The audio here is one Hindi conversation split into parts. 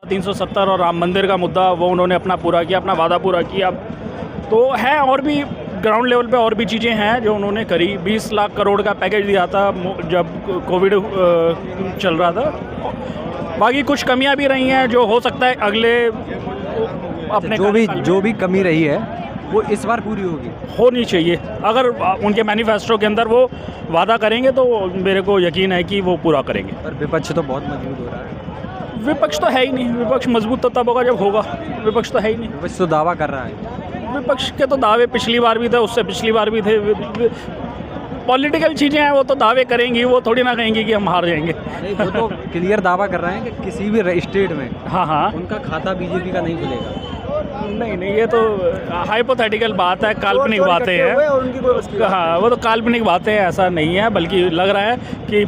370 और राम मंदिर का मुद्दा वो उन्होंने अपना पूरा किया, अपना वादा पूरा किया। तो है और भी ग्राउंड लेवल पे और भी चीज़ें हैं जो उन्होंने करी। 20 लाख करोड़ का पैकेज दिया था जब कोविड चल रहा था। बाकी कुछ कमियां भी रही हैं जो हो सकता है अगले अपने जो भी कमी रही है वो इस बार पूरी होनी चाहिए। अगर उनके मैनिफेस्टो के अंदर वो वादा करेंगे तो मेरे को यकीन है कि वो पूरा करेंगे। पर विपक्ष तो बहुत मजबूत हो रहा है। विपक्ष तो है ही नहीं। विपक्ष मजबूत तो तब होगा जब होगा। विपक्ष तो है ही नहीं। विपक्ष तो दावा कर रहा है। विपक्ष के तो दावे पिछली बार भी थे, उससे पिछली बार भी थे। पॉलिटिकल चीज़ें हैं, वो तो दावे करेंगी, वो थोड़ी ना कहेंगी कि हम हार जाएंगे। नहीं, वो तो क्लियर दावा कर रहे हैं कि किसी भी स्टेट में हाँ उनका खाता बीजेपी का नहीं खुलेगा। नहीं, ये तो हाइपोथेटिकल बात है, काल्पनिक बातें हैं। हाँ, वो तो काल्पनिक बातें हैं, ऐसा नहीं है। बल्कि लग रहा है कि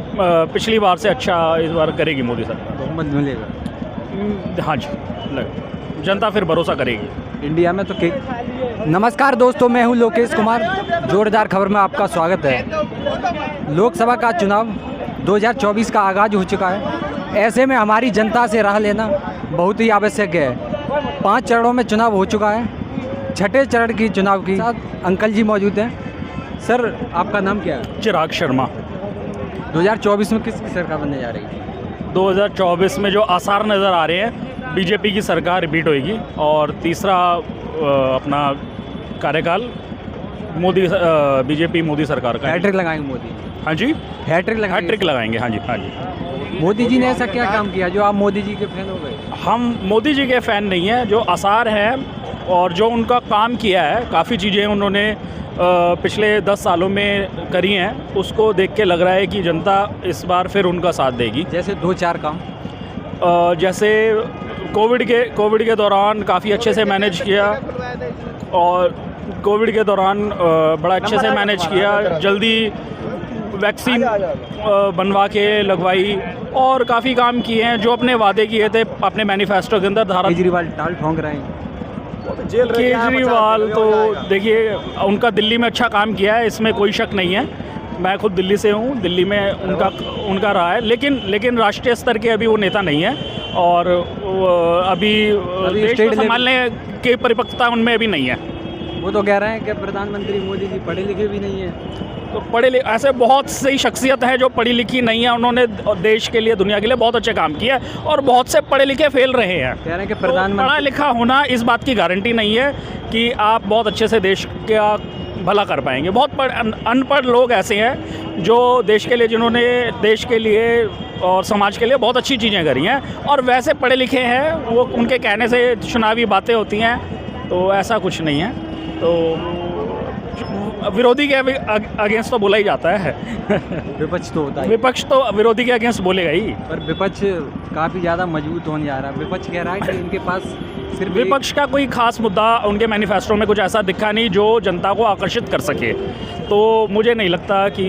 पिछली बार से अच्छा इस बार करेगी मोदी सरकार। बहुमत मिलेगा। हाँ जी, जनता फिर भरोसा करेगी इंडिया में तो नमस्कार दोस्तों, मैं हूं लोकेश कुमार। जोरदार खबर में आपका स्वागत है। लोकसभा का चुनाव 2024 का आगाज हो चुका है। ऐसे में हमारी जनता से राह लेना बहुत ही आवश्यक है। 5 चरणों में चुनाव हो चुका है। छठे चरण की चुनाव की साथ अंकल जी मौजूद हैं। सर, आपका नाम क्या है? चिराग शर्मा। 2024 में किसकी सरकार बनने जा रही है? 2024 में जो आसार नज़र आ रहे हैं, बीजेपी की सरकार रिपीट होएगी और तीसरा अपना कार्यकाल बीजेपी मोदी सरकार का। हैट्रिक लगाएंगे मोदी? हाँ जी, हैट्रिक लगाएंगे। हाँ जी। मोदी जी ने ऐसा क्या काम किया जो आप मोदी जी के फैन हो गए? हम मोदी जी के फ़ैन नहीं हैं। जो आसार हैं और जो उनका काम किया है, काफ़ी चीज़ें उन्होंने पिछले 10 सालों में करी हैं, उसको देख के लग रहा है कि जनता इस बार फिर उनका साथ देगी। जैसे 2-4 काम? जैसे कोविड के दौरान काफ़ी अच्छे से मैनेज किया और कोविड के दौरान बड़ा अच्छे से मैनेज किया। जल्दी वैक्सीन बनवा के लगवाई और काफ़ी काम किए हैं जो अपने वादे किए थे अपने मैनिफेस्टो के अंदर। केजरीवाल टाल ठोंक रहे हैं। केजरीवाल तो देखिए, उनका दिल्ली में अच्छा काम किया है, इसमें कोई शक नहीं है। मैं खुद दिल्ली से हूँ, दिल्ली में उनका रहा है, लेकिन राष्ट्रीय स्तर के अभी वो नेता नहीं है और अभी देश को संभालने की परिपक्वता उनमें अभी नहीं है। वो तो कह रहे हैं कि प्रधानमंत्री मोदी जी पढ़े लिखे भी नहीं है। तो ऐसे बहुत सी शख्सियत है जो पढ़ी लिखी नहीं है। उन्होंने देश के लिए, दुनिया के लिए बहुत अच्छे काम किया और बहुत से पढ़े लिखे फेल रहे हैं। कह रहे हैं कि प्रधानमंत्री पढ़ा लिखा होना इस बात की गारंटी नहीं है कि आप बहुत अच्छे से देश का भला कर पाएंगे। बहुत अनपढ़ लोग ऐसे हैं जो देश के लिए, जिन्होंने देश के लिए और समाज के लिए बहुत अच्छी चीज़ें करी हैं और वैसे पढ़े लिखे हैं, वो उनके कहने से चुनावी बातें होती हैं। तो ऐसा कुछ नहीं है। तो विरोधी के अगेंस्ट तो बोला ही जाता है। विपक्ष तो होता है। विपक्ष तो विरोधी के अगेंस्ट बोलेगा ही। पर विपक्ष काफ़ी ज़्यादा मजबूत होने जा रहा है। विपक्ष कह रहा है कि इनके पास सिर्फ विपक्ष का कोई खास मुद्दा उनके मैनिफेस्टो में कुछ ऐसा दिखा नहीं जो जनता को आकर्षित कर सके। तो मुझे नहीं लगता कि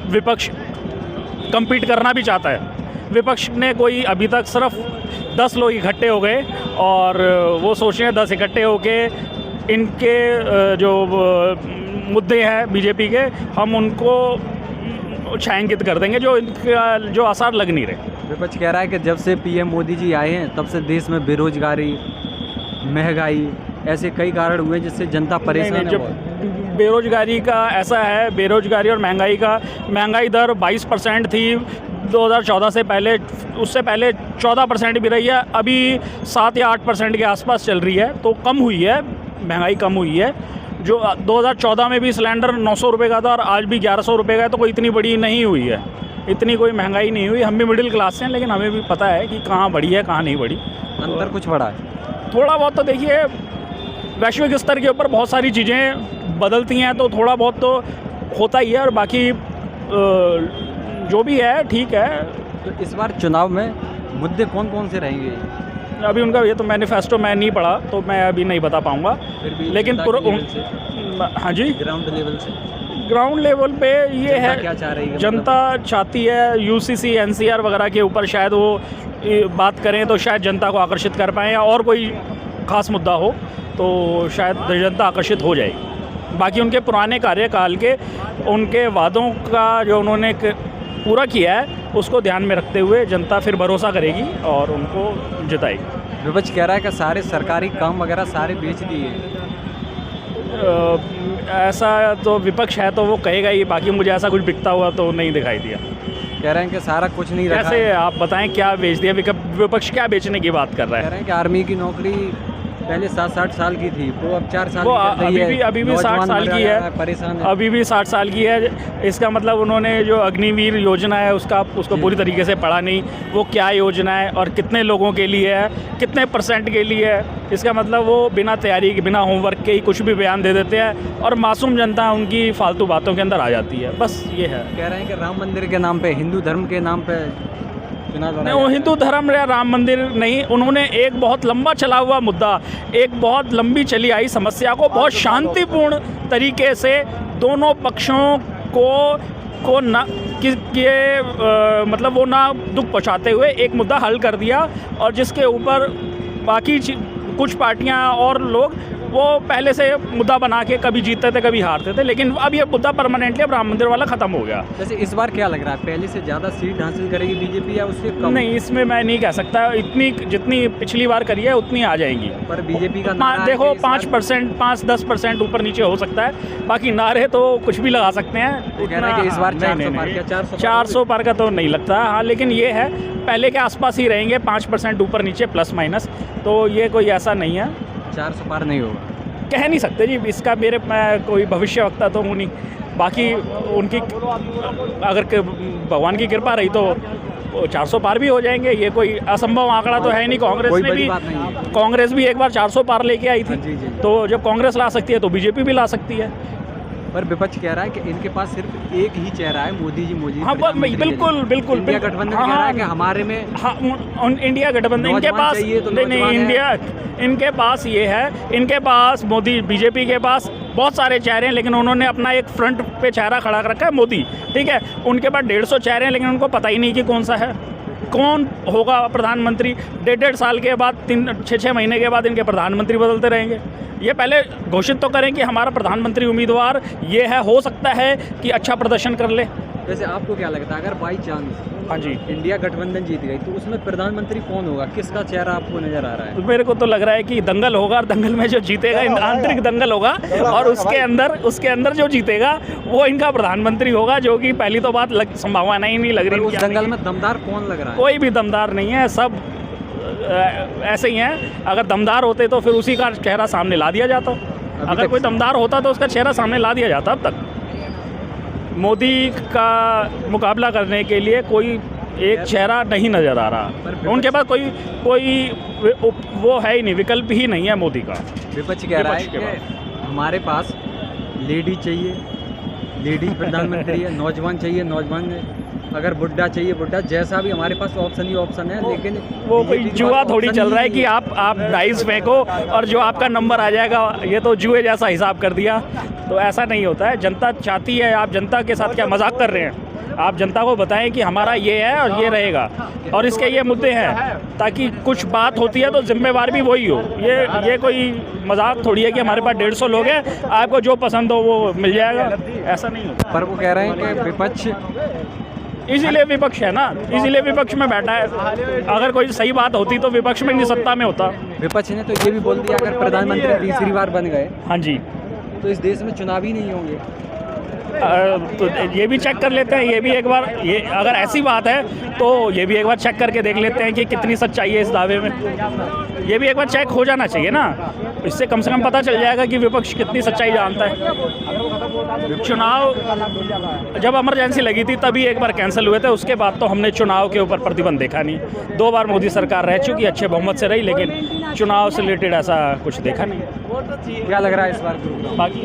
विपक्ष कम्पीट करना भी चाहता है। विपक्ष ने कोई अभी तक सिर्फ 10 लोग इकट्ठे हो गए और वो सोच रहे हैं 10 इकट्ठे होके इनके जो मुद्दे हैं बीजेपी के, हम उनको छायांकित कर देंगे जो आसार लग नहीं रहे। विपक्ष कह रहा है कि जब से पीएम मोदी जी आए हैं तब से देश में बेरोजगारी, महंगाई, ऐसे कई कारण हुए जिससे जनता परेशान है। बेरोजगारी का ऐसा है, बेरोजगारी और महंगाई दर 22% थी 2014 से पहले। उससे पहले 14% भी रही है, अभी 7 या 8% के आसपास चल रही है। तो कम हुई है, महंगाई कम हुई है। जो 2014 में भी सिलेंडर 900 रुपये का था और आज भी 1100 रुपये का है, तो कोई इतनी बड़ी नहीं हुई है, इतनी कोई महंगाई नहीं हुई। हम भी मिडिल क्लास से हैं, लेकिन हमें भी पता है कि कहाँ बढ़ी है कहाँ नहीं बढ़ी। अंतर कुछ बढ़ा है थोड़ा बहुत। तो देखिए, वैश्विक स्तर के ऊपर बहुत सारी चीज़ें बदलती हैं, तो थोड़ा बहुत तो होता ही है। और बाकी जो भी है ठीक है। तो इस बार चुनाव में मुद्दे कौन कौन से रहेंगे? अभी उनका ये तो मैनिफेस्टो मैं नहीं पढ़ा, तो मैं अभी नहीं बता पाऊँगा। लेकिन हाँ जी, ग्राउंड लेवल पे ये है, क्या चाह रही है? जनता चाहती है यूसीसी, एनसीआर वगैरह के ऊपर शायद वो बात करें तो शायद जनता को आकर्षित कर पाएँ, और कोई ख़ास मुद्दा हो तो शायद जनता आकर्षित हो जाएगी। बाकी उनके पुराने कार्यकाल के उनके वादों का जो उन्होंने पूरा किया है उसको ध्यान में रखते हुए जनता फिर भरोसा करेगी और उनको जिताएगी। विपक्ष कह रहा है कि सारे सरकारी काम वगैरह सारे बेच दिए। ऐसा तो विपक्ष है तो वो कहेगा ही, बाकी मुझे ऐसा कुछ बिकता हुआ तो नहीं दिखाई दिया। कह रहे हैं कि सारा कुछ नहीं रखा कैसे आप बताएं क्या बेच दिया? विपक्ष क्या बेचने की बात कर रहा कह है? रहे हैं कि आर्मी की नौकरी पहले 7-8 साल की थी, वो अब 4 साल वो की कर रही है। अभी भी 60 साल की है, परेशान है। अभी भी 60 साल की है। इसका मतलब उन्होंने जो अग्निवीर योजना है उसको पूरी तरीके से पढ़ा नहीं। वो क्या योजना है और कितने लोगों के लिए है, कितने % के लिए है, इसका मतलब वो बिना तैयारी के, बिना होमवर्क के ही कुछ भी बयान दे देते हैं और मासूम जनता उनकी फालतू बातों के अंदर आ जाती है। बस ये है। कह रहे हैं कि राम मंदिर के नाम पे, हिंदू धर्म के नाम पे नहीं, वो हिंदू धर्म या राम मंदिर नहीं, उन्होंने एक बहुत लंबा चला हुआ मुद्दा, एक बहुत लंबी चली आई समस्या को बहुत शांतिपूर्ण तरीके से दोनों पक्षों को ना मतलब वो ना दुख पहुंचाते हुए एक मुद्दा हल कर दिया, और जिसके ऊपर बाकी कुछ पार्टियां और लोग वो पहले से मुद्दा बना के कभी जीतते थे कभी हारते थे, लेकिन अब ये मुद्दा परमानेंटली अब राम मंदिर वाला ख़त्म हो गया। जैसे इस बार क्या लग रहा है, पहले से ज़्यादा सीट हासिल करेगी बीजेपी या उससे कम? नहीं, इसमें मैं नहीं कह सकता। इतनी जितनी पिछली बार करी है उतनी आ जाएंगी। पर बीजेपी का देखो 5%, 5-10% ऊपर नीचे हो सकता है, बाकी नारे तो कुछ भी लगा सकते हैं। कह रहे हैं कि इस बार 400 पार का तो नहीं लगता। हाँ, लेकिन ये है पहले के आसपास ही रहेंगे, 5% ऊपर नीचे प्लस माइनस, तो ये कोई ऐसा नहीं है। 400 पार नहीं होगा, कह नहीं सकते जी, इसका मैं कोई भविष्यवक्ता तो हूँ नहीं। बाकी उनकी अगर भगवान की कृपा रही तो 400 पार भी हो जाएंगे, ये कोई असंभव आंकड़ा तो है नहीं। कांग्रेस भी एक बार 400 पार लेके आई थी, तो जब कांग्रेस ला सकती है तो बीजेपी भी ला सकती है। पर विपक्ष कह रहा है कि इनके पास सिर्फ एक ही चेहरा है, मोदी जी। हाँ, बिल्कुल इंडिया गठबंधन कह रहा है कि हमारे में इंडिया गठबंधन इनके पास इनके पास ये है, इनके पास मोदी, बीजेपी के पास बहुत सारे चेहरे हैं, लेकिन उन्होंने अपना एक फ्रंट पे चेहरा खड़ा कर रखा है, मोदी। ठीक है, उनके पास 150 चेहरे हैं, लेकिन उनको पता ही नहीं कि कौन सा है, कौन होगा प्रधानमंत्री। 1.5 साल के बाद, 6 महीने के बाद इनके प्रधानमंत्री बदलते रहेंगे। ये पहले घोषित तो करें कि हमारा प्रधानमंत्री उम्मीदवार ये है, हो सकता है कि अच्छा प्रदर्शन कर ले। वैसे आपको क्या लगता है, अगर बाई चांस हाँ जी इंडिया गठबंधन जीत गई तो उसमें प्रधानमंत्री कौन होगा, किसका चेहरा आपको नजर आ रहा है? मेरे को तो लग रहा है कि दंगल होगा, और दंगल में जो जीतेगा, आंतरिक दंगल होगा, और उसके अंदर जो जीतेगा वो इनका प्रधानमंत्री होगा, जो कि पहली तो बात संभावना ही नहीं लग रही। उस दंगल में दमदार कौन लग रहा है? कोई भी दमदार नहीं है, सब ऐसे ही हैं। अगर दमदार होते तो फिर उसी का चेहरा सामने ला दिया जाता। अगर कोई दमदार होता तो उसका चेहरा सामने ला दिया जाता। अब तक मोदी का मुकाबला करने के लिए कोई एक चेहरा नहीं नज़र आ रहा। उनके पास कोई वो है ही नहीं, विकल्प ही नहीं है मोदी का। विपक्ष कह रहा है कि हमारे पास लेडी चाहिए, लेडी प्रधानमंत्री है, नौजवान चाहिए, नौजवान, अगर बुढ़ा चाहिए बुढ़ा, जैसा भी हमारे पास ऑप्शन ही ऑप्शन है। लेकिन वो कोई जुआ थोड़ी चल रहा है कि आप डाइस फेंको और जो आपका नंबर आ जाएगा, ये तो जुए जैसा हिसाब कर दिया। तो ऐसा नहीं होता है। जनता चाहती है, आप जनता के साथ क्या मजाक कर रहे हैं? आप जनता को बताएं कि हमारा ये है और ये रहेगा और इसके ये मुद्दे हैं, ताकि कुछ बात होती है तो जिम्मेवार भी वही हो। ये कोई मजाक थोड़ी है कि हमारे पास 150 लोग हैं, आपको जो पसंद हो वो मिल जाएगा, ऐसा नहीं होता। पर वो कह रहे हैं कि विपक्ष, इसीलिए विपक्ष है ना, इसीलिए विपक्ष में बैठा है। अगर कोई सही बात होती तो विपक्ष में नहीं, सत्ता में होता। विपक्ष ने तो ये भी बोल दिया अगर प्रधानमंत्री तीसरी बार बन गए, हाँ जी, तो इस देश में चुनाव ही नहीं होंगे। तो ये भी चेक कर लेते हैं, ये भी एक बार, ये अगर ऐसी बात है तो ये भी एक बार चेक करके देख लेते हैं कि कितनी सच्चाई है इस दावे में। ये भी एक बार चेक हो जाना चाहिए ना, इससे कम से कम पता चल जाएगा कि विपक्ष कितनी सच्चाई जानता है। चुनाव जब इमरजेंसी लगी थी तभी एक बार कैंसिल हुए थे, उसके बाद तो हमने चुनाव के ऊपर प्रतिबंध देखा नहीं। 2 बार मोदी सरकार रह चुकी, अच्छे बहुमत से रही, लेकिन चुनाव से रिलेटेड ऐसा कुछ देखा नहीं। क्या लग रहा है इस बार? बाकी